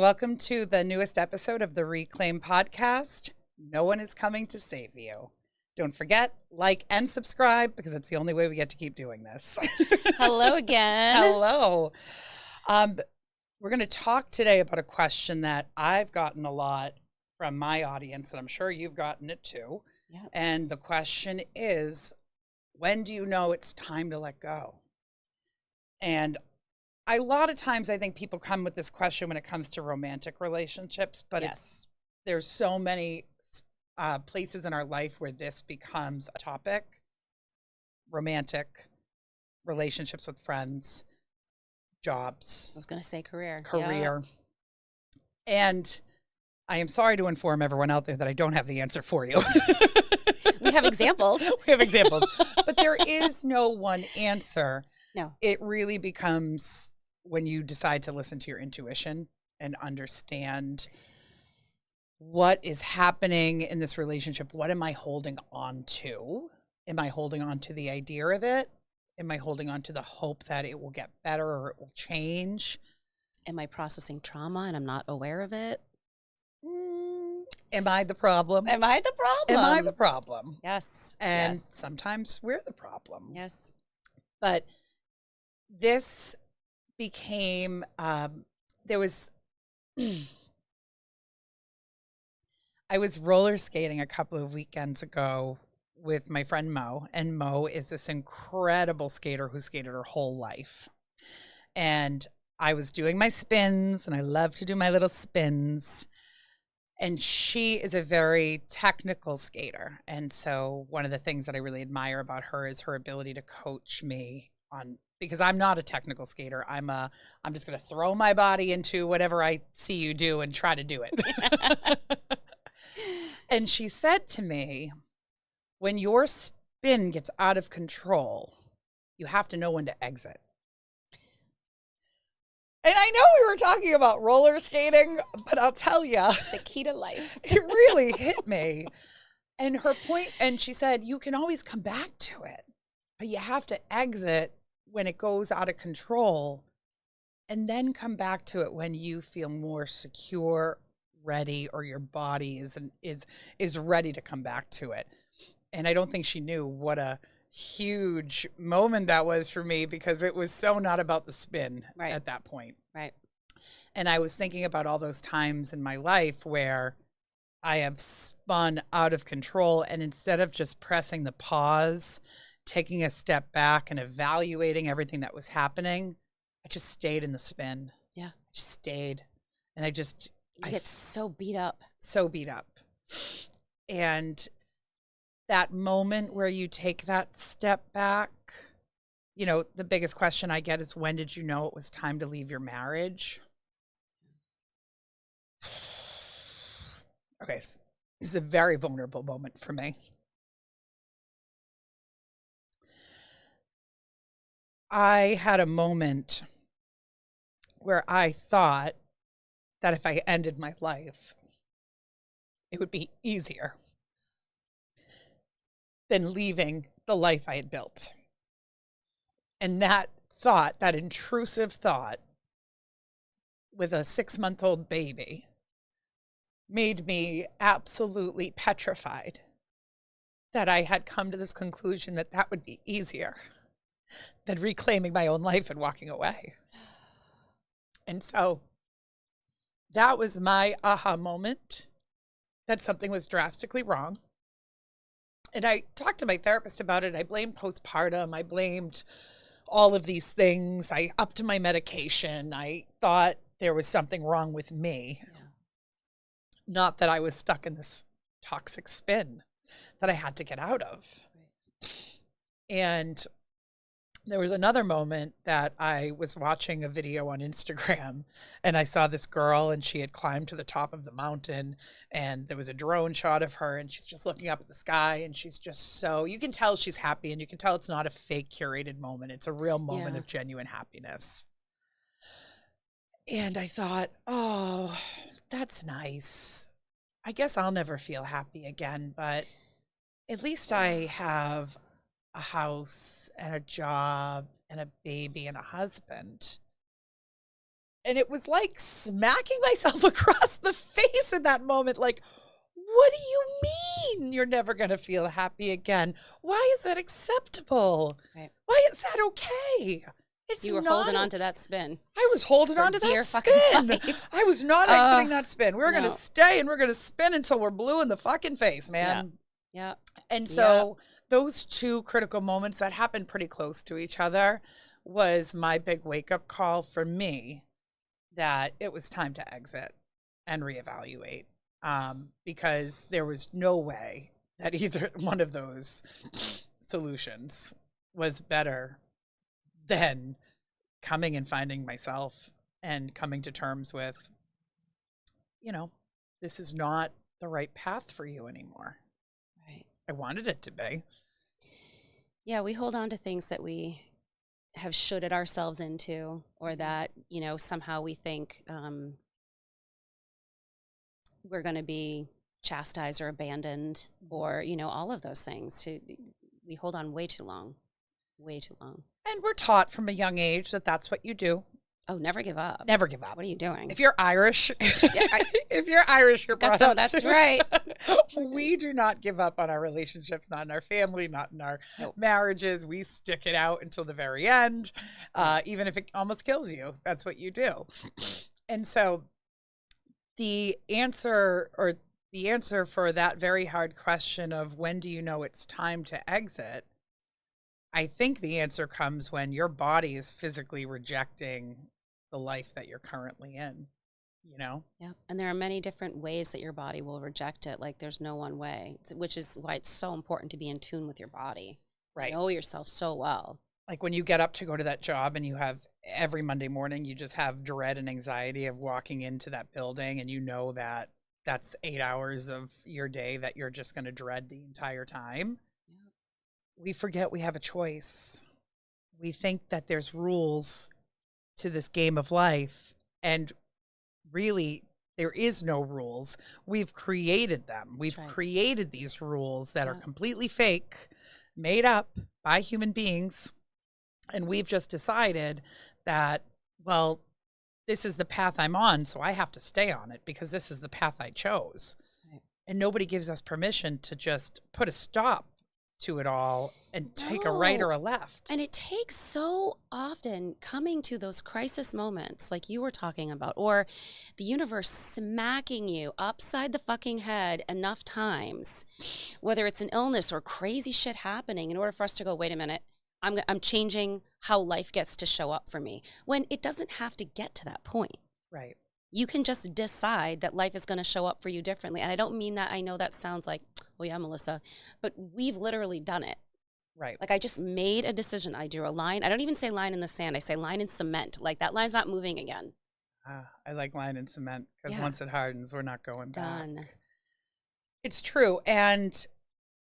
welcome to the newest episode of the Reclaim podcast. No one is coming to save you. Don't forget, like and subscribe because it's the only way we get to keep doing this. Hello again. Hello. We're going to talk today about a question that I've gotten a lot from my audience, and I'm sure you've gotten it too. Yep. And the question is, when do you know it's time to let go? And a lot of times I think people come with this question when it comes to romantic relationships, but there's so many places in our life where this becomes a topic. Romantic, relationships with friends, jobs. I was going to say career. Yeah. And I am sorry to inform everyone out there that I don't have the answer for you. We have examples. But there is no one answer. No. It really becomes when you decide to listen to your intuition and understand what is happening in this relationship. What am I holding on to? Am I holding on to the idea of it? Am I holding on to the hope that it will get better or it will change? Am I processing trauma and I'm not aware of it? Am I the problem? Am I the problem? Yes. And sometimes we're the problem. Yes. But this became, there was, I was roller skating a couple of weekends ago with my friend Mo, and Mo is this incredible skater who skated her whole life. And I was doing my spins, and I love to do my little spins. And she is a very technical skater. And so one of the things that I really admire about her is her ability to coach me on, because I'm not a technical skater. I'm just going to throw my body into whatever I see you do and try to do it. And she said to me, when your spin gets out of control, you have to know when to exit. And I know we were talking about roller skating, but I'll tell you. The key to life. It really hit me. And her point, and she said, you can always come back to it, but you have to exit when it goes out of control and then come back to it when you feel more secure, ready, or your body is ready to come back to it. And I don't think she knew what a huge moment that was for me, because it was so not about the spin at that point. Right. And I was thinking about all those times in my life where I have spun out of control, and instead of just pressing the pause, taking a step back and evaluating everything that was happening, I just stayed in the spin. Yeah. I just stayed. And I get so beat up. So beat up. And that moment where you take that step back, you know, the biggest question I get is, when did you know it was time to leave your marriage? Okay, so this is a very vulnerable moment for me. I had a moment where I thought that if I ended my life, it would be easier than leaving the life I had built. And that thought, that intrusive thought with a 6-month-old baby, made me absolutely petrified that I had come to this conclusion that that would be easier than reclaiming my own life and walking away. And so that was my aha moment, that something was drastically wrong. And I talked to my therapist about it. I blamed postpartum. I blamed all of these things. I upped my medication. I thought there was something wrong with me. Yeah. Not that I was stuck in this toxic spin that I had to get out of. Right. And there was another moment that I was watching a video on Instagram, and I saw this girl, and she had climbed to the top of the mountain, and there was a drone shot of her, and she's just looking up at the sky, and she's just so, you can tell she's happy, and you can tell it's not a fake curated moment. It's a real moment of genuine happiness. And I thought, oh, that's nice. I guess I'll never feel happy again, but at least I have a house and a job and a baby and a husband. And it was like smacking myself across the face in that moment. Like, what do you mean you're never going to feel happy again? Why is that acceptable? Right. Why is that okay? You were holding on to that spin. I was holding on to that spin. I was not exiting that spin. We're going to stay and we're going to spin until we're blue in the fucking face, man. Yeah. And so those two critical moments that happened pretty close to each other was my big wake-up call for me that it was time to exit and reevaluate, because there was no way that either one of those solutions was better than coming and finding myself and coming to terms with, this is not the right path for you anymore. Right. I wanted it to be. Yeah, we hold on to things that we have shoulded ourselves into, or that, somehow we think we're going to be chastised or abandoned, or, all of those things. We hold on way too long. And we're taught from a young age that that's what you do. Oh, never give up. Never give up. What are you doing? If you're Irish, you're brought up. That's right. We do not give up on our relationships, not in our family, not in our marriages. We stick it out until the very end, even if it almost kills you. That's what you do. And so the answer for that very hard question of when do you know it's time to exit, I think the answer comes when your body is physically rejecting the life that you're currently in, Yeah. And there are many different ways that your body will reject it. Like, there's no one way, which is why it's so important to be in tune with your body. Right. Know yourself so well. Like when you get up to go to that job and you have every Monday morning, you just have dread and anxiety of walking into that building, and that that's 8 hours of your day that you're just going to dread the entire time. We forget we have a choice. We think that there's rules to this game of life, and really there is no rules. We've created them. We've created these rules that are completely fake, made up by human beings, and we've just decided that, well, this is the path I'm on, so I have to stay on it because this is the path I chose. Right. And nobody gives us permission to just put a stop to it all and take a right or a left. And it takes so often coming to those crisis moments like you were talking about, or the universe smacking you upside the fucking head enough times, whether it's an illness or crazy shit happening, in order for us to go, wait a minute, I'm changing how life gets to show up for me, when it doesn't have to get to that point. Right. You can just decide that life is going to show up for you differently. And I don't mean that, I know that sounds like, oh yeah, Melissa, but we've literally done it. Right. Like, I just made a decision. I drew a line. I don't even say line in the sand. I say line in cement. Like, that line's not moving again. I like line in cement because once it hardens, we're not going back. Done. It's true. And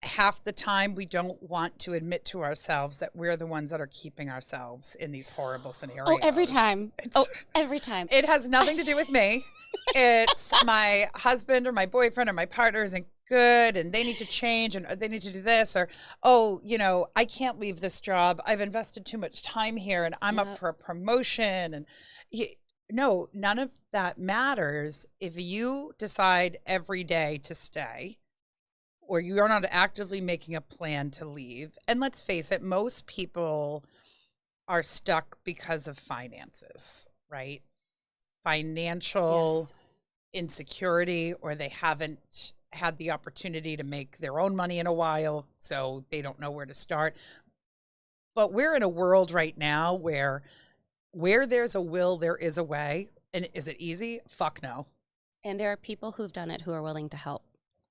half the time we don't want to admit to ourselves that we're the ones that are keeping ourselves in these horrible scenarios. Oh, every time. Every time. It has nothing to do with me. It's my husband or my boyfriend or my partner isn't good and they need to change and they need to do this, or, I can't leave this job. I've invested too much time here and I'm up for a promotion. And no, none of that matters if you decide every day to stay, or you are not actively making a plan to leave. And let's face it, most people are stuck because of finances, right? Financial insecurity, or they haven't had the opportunity to make their own money in a while, so they don't know where to start. But we're in a world right now where there's a will, there is a way. And is it easy? Fuck no. And there are people who've done it who are willing to help.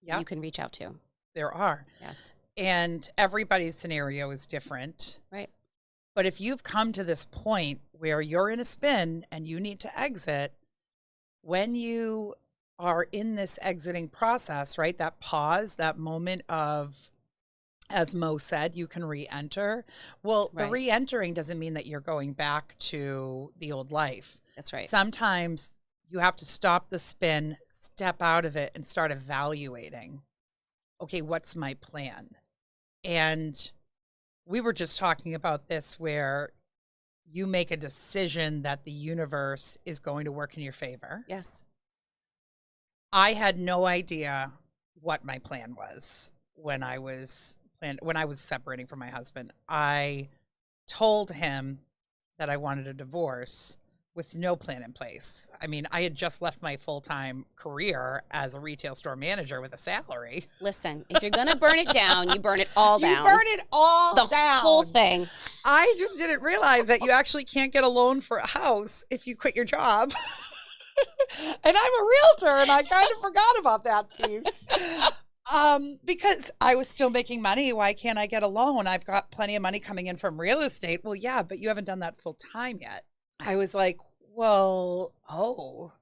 You can reach out to. There are. Yes. And everybody's scenario is different. Right. But if you've come to this point where you're in a spin and you need to exit, when you are in this exiting process, right, that pause, that moment of, as Mo said, you can re-enter. Well, the re-entering doesn't mean that you're going back to the old life. That's right. Sometimes you have to stop the spin, step out of it, and start evaluating. Okay, what's my plan? And we were just talking about this where, you make a decision that the universe is going to work in your favor. Yes. I had no idea what my plan was when I was separating from my husband. I told him that I wanted a divorce with no plan in place. I mean, I had just left my full-time career as a retail store manager with a salary. Listen, if you're going to burn it down, you burn it all down. You burn it all down. The whole thing. I just didn't realize that you actually can't get a loan for a house if you quit your job. And I'm a realtor, and I kind of forgot about that piece. Because I was still making money. Why can't I get a loan? I've got plenty of money coming in from real estate. Well, yeah, but you haven't done that full time yet. I was like, well,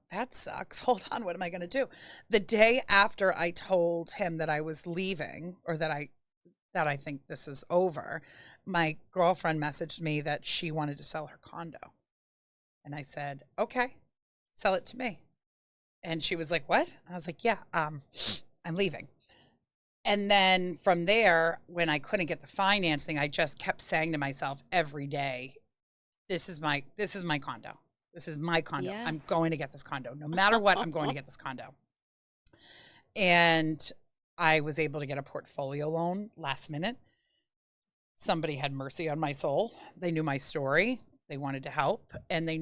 that sucks. Hold on. What am I going to do? The day after I told him that I was leaving, or that I think this is over, my girlfriend messaged me that she wanted to sell her condo. And I said, okay, sell it to me. And she was like, what? I was like, yeah, I'm leaving. And then from there, when I couldn't get the financing, I just kept saying to myself every day, this is my condo. This is my condo. Yes. I'm going to get this condo. No matter what, I'm going to get this condo. And I was able to get a portfolio loan last minute. Somebody had mercy on my soul. They knew my story. They wanted to help, and they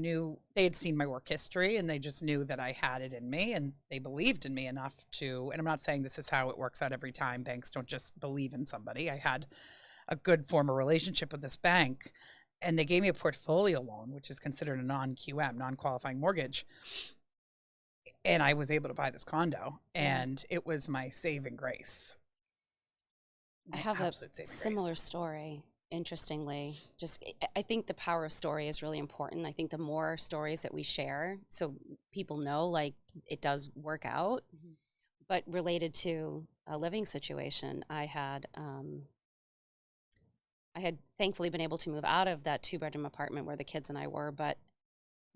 had seen my work history, and they just knew that I had it in me, and they believed in me enough to, and I'm not saying this is how it works out every time. Banks don't just believe in somebody. I had a good former relationship with this bank, and they gave me a portfolio loan, which is considered a non-QM, non-qualifying mortgage. And I was able to buy this condo, and it was my saving grace. I have a similar story. Interestingly, I think the power of story is really important. I think the more stories that we share, so people know, like, it does work out. Mm-hmm. But related to a living situation, I had thankfully been able to move out of that 2-bedroom apartment where the kids and I were, but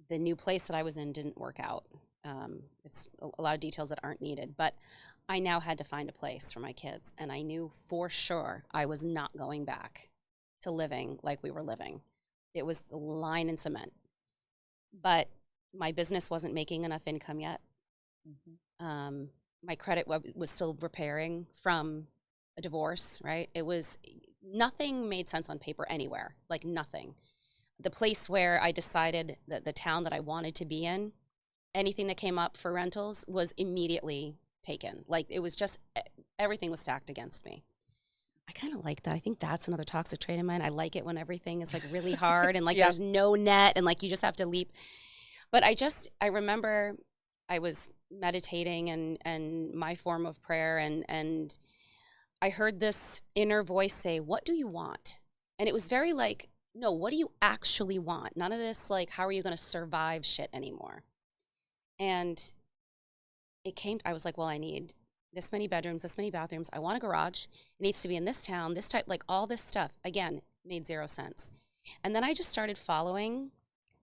the new place that I was in didn't work out. It's a lot of details that aren't needed, but I now had to find a place for my kids, and I knew for sure I was not going back to living like we were living. It was the line in cement. But my business wasn't making enough income yet. Mm-hmm. My credit was still repairing from a divorce, right? Nothing made sense on paper anywhere, like nothing. The place where I decided that the town that I wanted to be in, anything that came up for rentals was immediately taken. Like, it was just, everything was stacked against me. I kind of like that. I think that's another toxic trait of mine. I like it when everything is like really hard and like there's no net and like you just have to leap. But I remember I was meditating and my form of prayer and I heard this inner voice say, what do you want? And it was very like, no, what do you actually want? None of this like, how are you going to survive shit anymore? And I was like, well, I need this many bedrooms, this many bathrooms. I want a garage. It needs to be in this town, this type, like all this stuff. Again, made zero sense. And then I just started following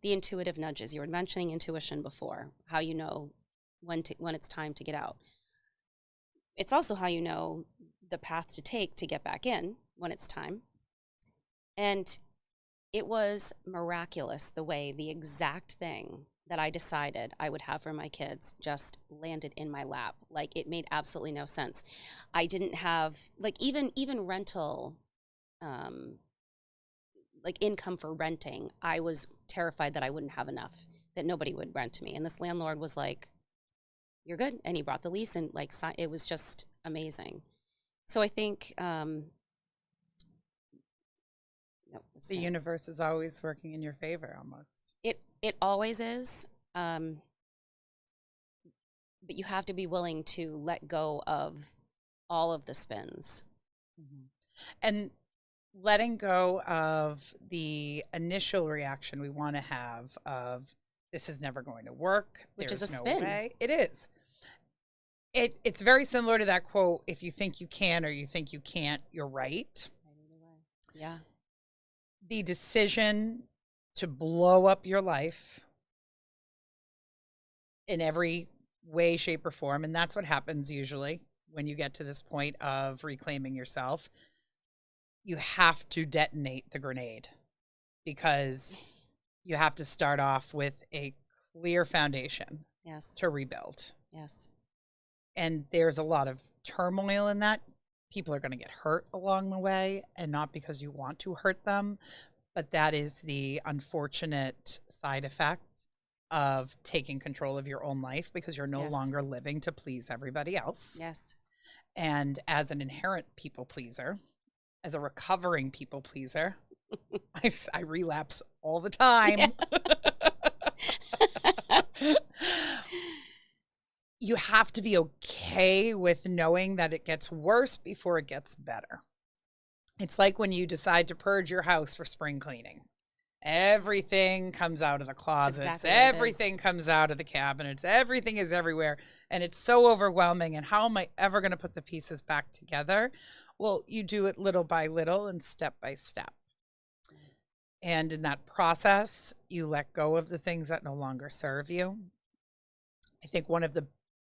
the intuitive nudges. You were mentioning intuition before, how you know when it's time to get out. It's also how you know the path to take to get back in when it's time. And it was miraculous the way the exact thing that I decided I would have for my kids just landed in my lap. Like, it made absolutely no sense. I didn't have, like, even rental, like income for renting. I was terrified that I wouldn't have enough, that nobody would rent to me. And this landlord was like, you're good. And he brought the lease and like, it was just amazing. So I think, the universe is always working in your favor almost. It always is, but you have to be willing to let go of all of the spins. Mm-hmm. And letting go of the initial reaction we want to have of, this is never going to work. Which There's is a no spin. way. It is. It's very similar to that quote, if you think you can or you think you can't, you're right. Yeah. The decision to blow up your life in every way, shape, or form, and that's what happens usually when you get to this point of reclaiming yourself. You have to detonate the grenade, because you have to start off with a clear foundation Yes. to rebuild. Yes. And there's a lot of turmoil in that. People are going to get hurt along the way, and not because you want to hurt them, but that is the unfortunate side effect of taking control of your own life, because you're no Yes. longer living to please everybody else. Yes. And as an inherent people pleaser, as a recovering people pleaser, I relapse all the time. You have to be okay with knowing that it gets worse before it gets better. It's like when you decide to purge your house for spring cleaning. Everything comes out of the closets. Exactly what it is. Everything comes out of the cabinets. Everything is everywhere. And it's so overwhelming. And how am I ever going to put the pieces back together? Well, you do it little by little and step by step. And in that process, you let go of the things that no longer serve you. I think one of the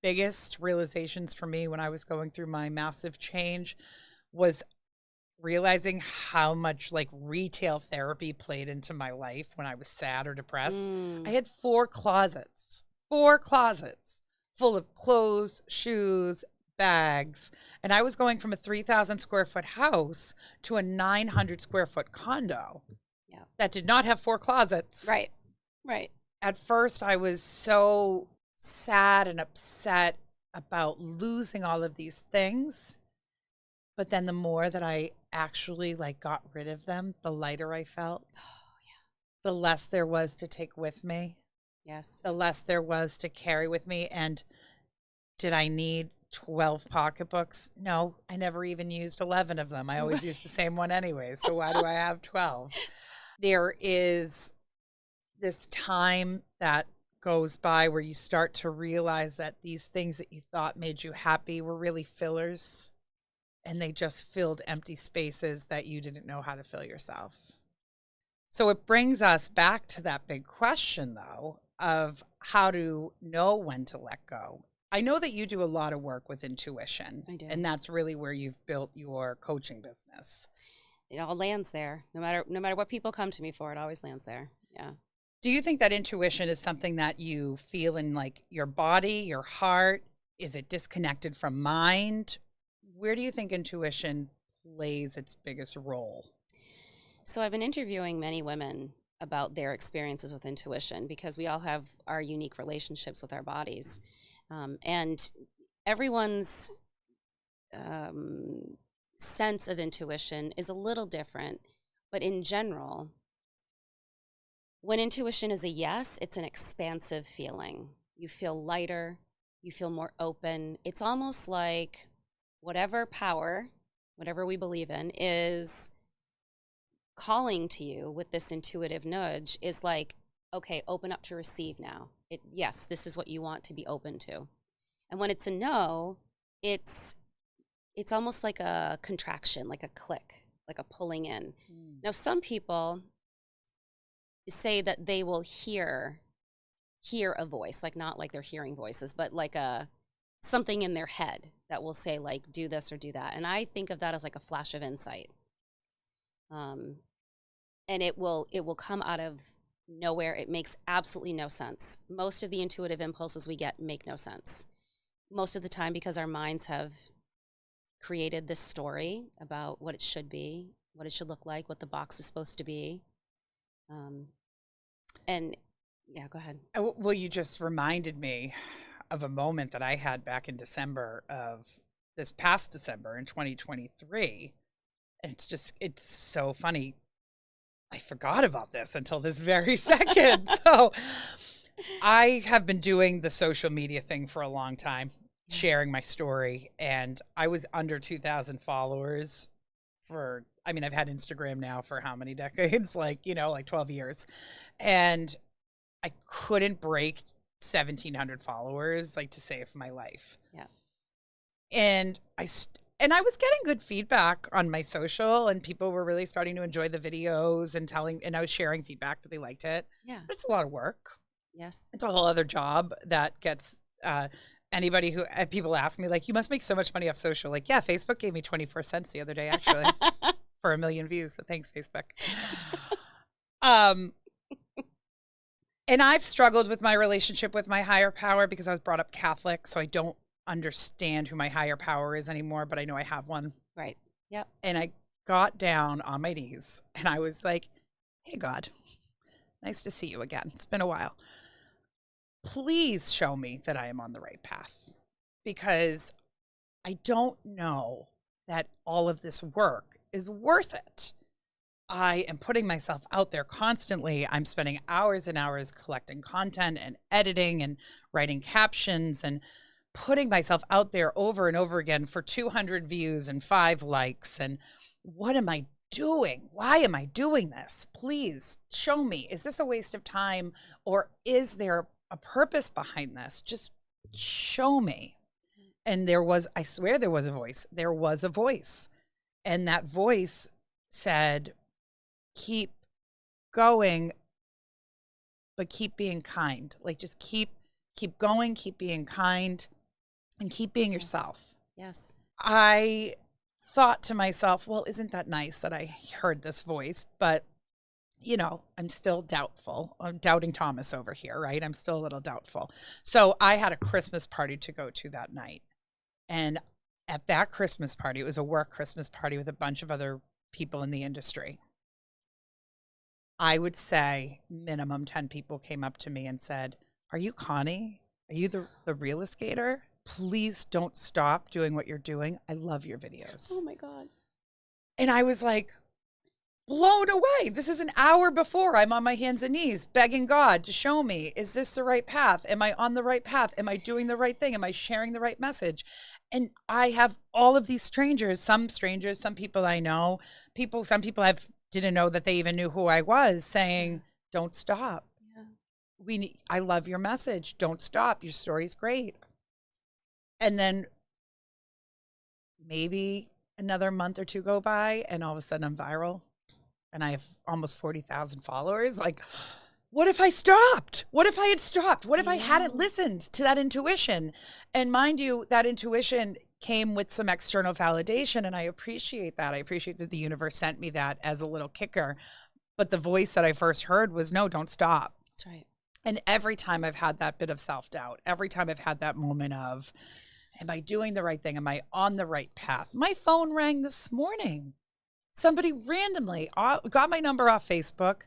biggest realizations for me when I was going through my massive change was realizing how much like retail therapy played into my life when I was sad or depressed. I had 4 closets full of clothes, shoes, bags. And I was going from a 3,000 square foot house to a 900 square foot condo that did not have 4 closets. Right. Right. At first, I was so sad and upset about losing all of these things. But then the more that I actually like got rid of them, the lighter I felt. Oh, yeah. The less there was to take with me. Yes. The less there was to carry with me. And did I need 12 pocketbooks? No, I never even used 11 of them. I always used the same one anyway. So why do I have 12? There is this time that goes by where you start to realize that these things that you thought made you happy were really fillers. And they just filled empty spaces that you didn't know how to fill yourself. So it brings us back to that big question, though, of how to know when to let go. I know that you do a lot of work with intuition. I do. And that's really where you've built your coaching business. It all lands there. No matter what people come to me for, it always lands there. Yeah. Do you think that intuition is something that you feel in like your body, your heart? Is it disconnected from mind? Where do you think intuition plays its biggest role? So I've been interviewing many women about their experiences with intuition, because we all have our unique relationships with our bodies. And everyone's sense of intuition is a little different. But in general, when intuition is a yes, it's an expansive feeling. You feel lighter. You feel more open. It's almost like whatever power, whatever we believe in, is calling to you with this intuitive nudge is like, okay, open up to receive now. Yes, this is what you want to be open to. And when it's a no, it's almost like a contraction, like a click, like a pulling in. Now, some people say that they will hear a voice, like not like they're hearing voices, but like something in their head that will say like, do this or do that. And I think of that as like a flash of insight. And it will come out of nowhere. It makes absolutely no sense. Most of the intuitive impulses we get make no sense. Most of the time, because our minds have created this story about what it should be, what it should look like, what the box is supposed to be. And yeah, go ahead. Well, you just reminded me of a moment that I had back in December of this past December in 2023. And it's so funny. I forgot about this until this very second. So I have been doing the social media thing for a long time, sharing my story. And I was under 2,000 followers I've had Instagram now for how many decades? like 12 years. And I couldn't break 1,700 followers, to save my life. Yeah. And I was getting good feedback on my social, and people were really starting to enjoy the videos and I was sharing feedback that they liked it. Yeah. But it's a lot of work. Yes. It's a whole other job that gets anybody who people ask me, like, you must make so much money off social. Like, yeah, Facebook gave me 24 cents the other day, actually, for 1 million views. So thanks, Facebook. And I've struggled with my relationship with my higher power because I was brought up Catholic, so I don't understand who my higher power is anymore, but I know I have one. Right. Yep. And I got down on my knees and I was like, hey, God, nice to see you again. It's been a while. Please show me that I am on the right path, because I don't know that all of this work is worth it. I am putting myself out there constantly. I'm spending hours and hours collecting content and editing and writing captions and putting myself out there over and over again for 200 views and 5 likes. And what am I doing? Why am I doing this? Please show me. Is this a waste of time, or is there a purpose behind this? Just show me. And I swear there was a voice. There was a voice. And that voice said, keep going, but keep being kind. Like, just keep going, keep being kind, and keep being yourself. Yes. I thought to myself, well, isn't that nice that I heard this voice? But, I'm still doubtful. I'm doubting Thomas over here, right? I'm still a little doubtful. So I had a Christmas party to go to that night. And at that Christmas party, it was a work Christmas party with a bunch of other people in the industry. I would say minimum 10 people came up to me and said, are you Connie? Are you the real escator? Please don't stop doing what you're doing. I love your videos. Oh my God. And I was like, blown away. This is an hour before I'm on my hands and knees begging God to show me, is this the right path? Am I on the right path? Am I doing the right thing? Am I sharing the right message? And I have all of these strangers, some people I know, some people didn't know that they even knew who I was, saying, don't stop. Yeah. I love your message. Don't stop. Your story's great. And then maybe another month or two go by and all of a sudden I'm viral and I have almost 40,000 followers. Like, what if I stopped? What if I had stopped? What if I hadn't listened to that intuition? And mind you, that intuition came with some external validation, and I appreciate that. I appreciate that the universe sent me that as a little kicker. But the voice that I first heard was, no, don't stop. That's right. And every time I've had that bit of self-doubt, every time I've had that moment of, am I doing the right thing? Am I on the right path? My phone rang this morning. Somebody randomly got my number off Facebook.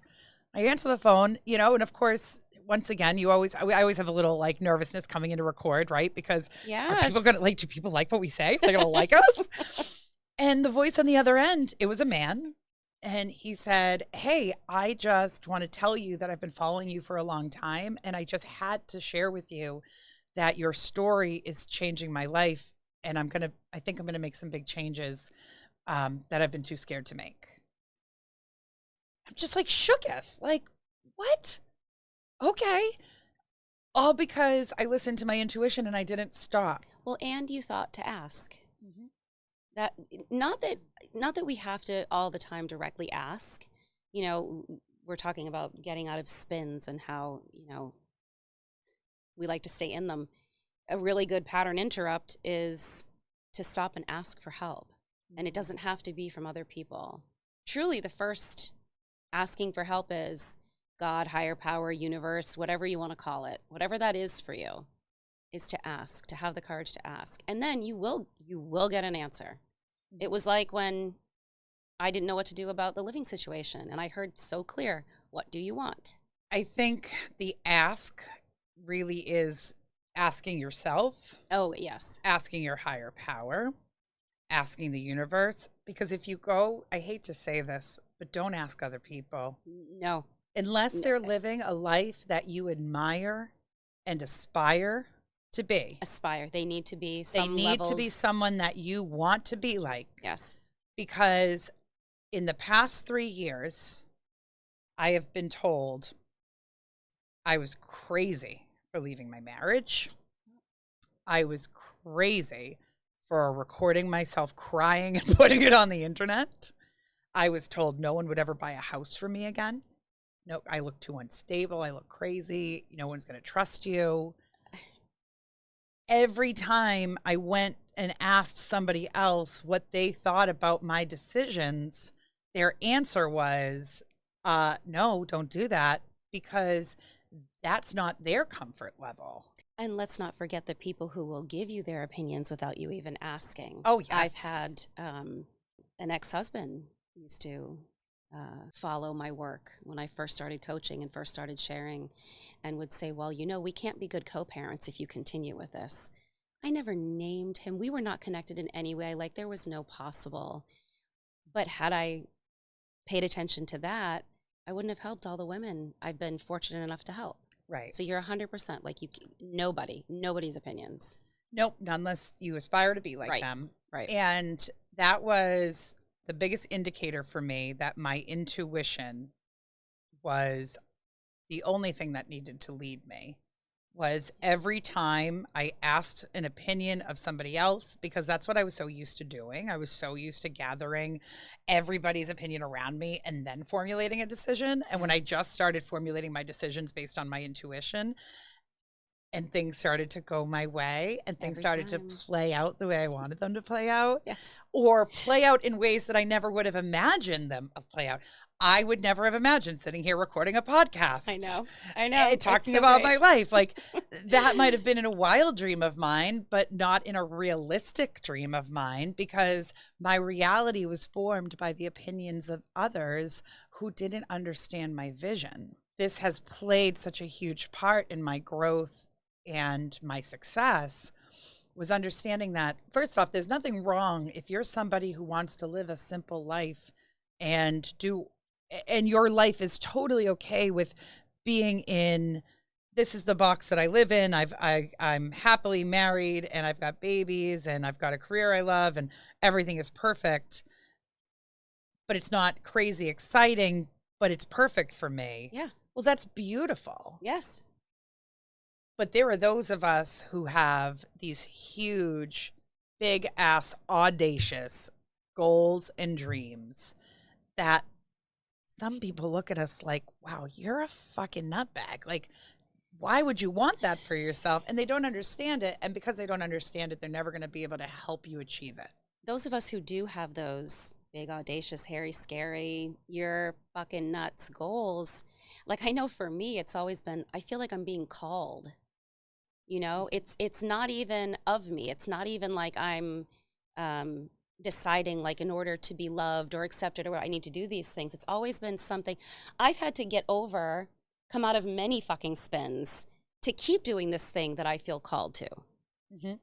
I answer the phone, and of course, once again, I always have a little like nervousness coming in to record, right? Because are people going to do people like what we say? They're going to like us? And the voice on the other end, it was a man. And he said, hey, I just want to tell you that I've been following you for a long time. And I just had to share with you that your story is changing my life. And I think I'm going to make some big changes that I've been too scared to make. I'm just like shooketh. Like, what? Okay. All because I listened to my intuition and I didn't stop. Well, and you thought to ask. Mm-hmm. That not that we have to all the time directly ask. We're talking about getting out of spins and how, we like to stay in them. A really good pattern interrupt is to stop and ask for help. And it doesn't have to be from other people. Truly, the first asking for help is God, higher power, universe, whatever you want to call it, whatever that is for you, is to ask, to have the courage to ask. And then you will get an answer. It was like when I didn't know what to do about the living situation, and I heard so clear, what do you want? I think the ask really is asking yourself. Oh, yes. Asking your higher power, asking the universe. Because if you go, I hate to say this, but don't ask other people. No. Unless they're living a life that you admire and aspire to be. They need to be to be someone that you want to be like. Yes. Because in the past 3 years, I have been told I was crazy for leaving my marriage. I was crazy for recording myself crying and putting it on the internet. I was told no one would ever buy a house for me again. No, I look too unstable. I look crazy. No one's going to trust you. Every time I went and asked somebody else what they thought about my decisions, their answer was, no, don't do that, because that's not their comfort level. And let's not forget the people who will give you their opinions without you even asking. Oh, yes. I've had an ex-husband used to follow my work when I first started coaching and first started sharing, and would say, well, we can't be good co-parents if you continue with this. I never named him. We were not connected in any way. Like, there was no possible. But had I paid attention to that, I wouldn't have helped all the women I've been fortunate enough to help. Right. So you're 100%, like, nobody's opinions. Nope, unless you aspire to be like them. Right. And that was the biggest indicator for me that my intuition was the only thing that needed to lead me. Was every time I asked an opinion of somebody else, because that's what I was so used to doing. I was so used to gathering everybody's opinion around me and then formulating a decision. And when I just started formulating my decisions based on my intuition, and things started to go my way, and things started to play out the way I wanted them to play out, or play out in ways that I never would have imagined them to play out. I would never have imagined sitting here recording a podcast. I know. Talking about my life. Like, that might have been in a wild dream of mine, but not in a realistic dream of mine, because my reality was formed by the opinions of others who didn't understand my vision. This has played such a huge part in my growth and my success, was understanding that, first off, there's nothing wrong if you're somebody who wants to live a simple life and your life is totally okay with being in, this is the box that I live in. I'm happily married and I've got babies and I've got a career I love and everything is perfect, but it's not crazy exciting, but it's perfect for me. Yeah. Well, that's beautiful. Yes. But there are those of us who have these huge, big ass, audacious goals and dreams that some people look at us like, wow, you're a fucking nutbag. Like, why would you want that for yourself? And they don't understand it. And because they don't understand it, they're never going to be able to help you achieve it. Those of us who do have those big, audacious, hairy, scary, you're fucking nuts goals. Like, I know for me, it's always been, I feel like I'm being called. It's not even of me. It's not even like I'm deciding, like, in order to be loved or accepted or I need to do these things. It's always been something I've had to come out of many fucking spins to keep doing this thing that I feel called to. Mm-hmm.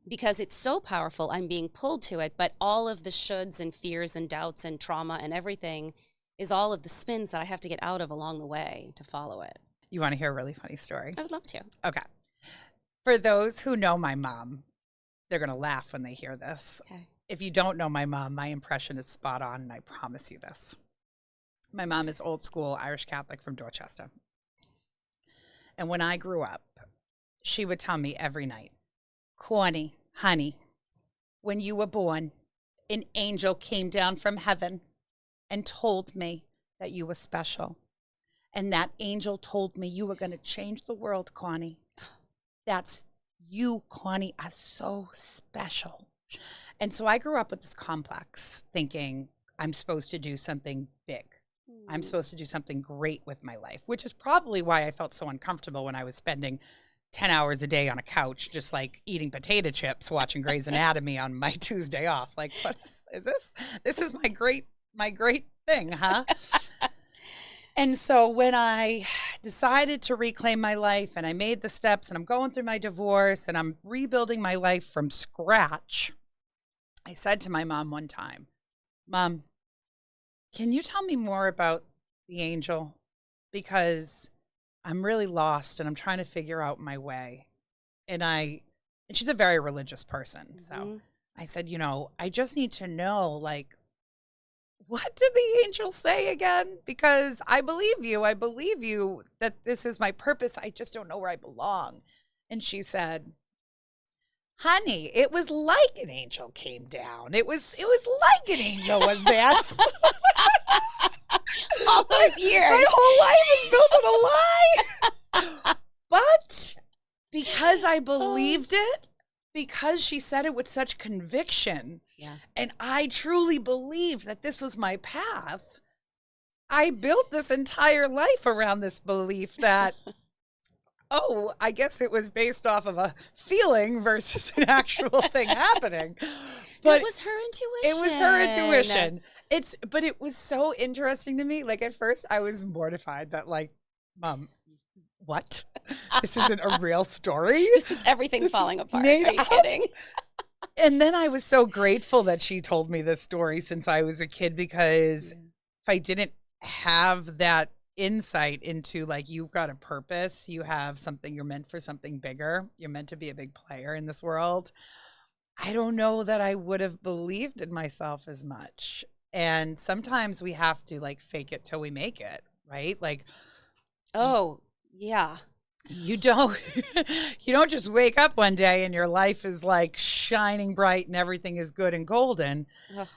Because it's so powerful, I'm being pulled to it, but all of the shoulds and fears and doubts and trauma and everything is all of the spins that I have to get out of along the way to follow it. You want to hear a really funny story? I would love to. Okay. For those who know my mom, they're going to laugh when they hear this. Okay. If you don't know my mom, my impression is spot on, and I promise you this. My mom is old school Irish Catholic from Dorchester. And when I grew up, she would tell me every night, Connie, honey, when you were born, an angel came down from heaven and told me that you were special. And that angel told me you were going to change the world, Connie. You, Connie, are so special. And so I grew up with this complex thinking I'm supposed to do something big. I'm supposed to do something great with my life, which is probably why I felt so uncomfortable when I was spending 10 hours a day on a couch, just like eating potato chips, watching Grey's Anatomy on my Tuesday off. Like, what is this? This is my great thing, huh? And so when I decided to reclaim my life and I made the steps and I'm going through my divorce and I'm rebuilding my life from scratch, I said to my mom one time, Mom, can you tell me more about the angel? Because I'm really lost and I'm trying to figure out my way. And she's a very religious person. So I said, I just need to know, like, what did the angel say again? Because I believe you that this is my purpose. I just don't know where I belong. And she said, honey, it was like an angel came down. It was like an angel was there. All those years. My whole life is built on a lie. But because I believed it, because she said it with such conviction, and I truly believed that this was my path, I built this entire life around this belief that oh, I guess it was based off of a feeling versus an actual thing happening. But it was her intuition. It was her intuition. But it was so interesting to me. Like at first I was mortified that like, Mom, what? This isn't a real story. This is everything falling apart. Are you kidding? And then I was so grateful that she told me this story since I was a kid, because if I didn't have that insight into like, you've got a purpose, you have something, you're meant for something bigger, you're meant to be a big player in this world, I don't know that I would have believed in myself as much. And sometimes we have to like fake it till we make it, right? Like, oh yeah, you don't just wake up one day and your life is like shining bright and everything is good and golden. Ugh.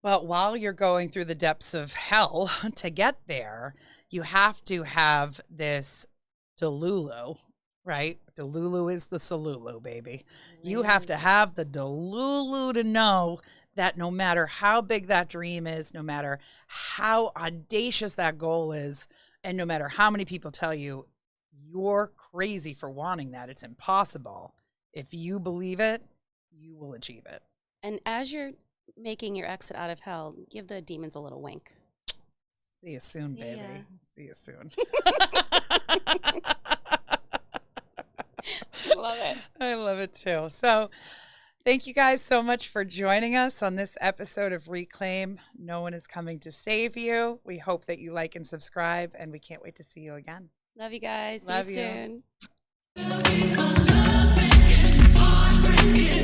Well, while you're going through the depths of hell to get there, you have to have this Delulu, right? Delulu is the Salulu, baby. You have to have the Delulu to know that no matter how big that dream is, no matter how audacious that goal is, and no matter how many people tell you you're crazy for wanting that, it's impossible. If you believe it, you will achieve it. And as you're making your exit out of hell, give the demons a little wink. See you soon, baby. See you soon. Love it. I love it too. So thank you guys so much for joining us on this episode of Reclaim. No one is coming to save you. We hope that you like and subscribe, and we can't wait to see you again. Love you guys. Love See you soon. you.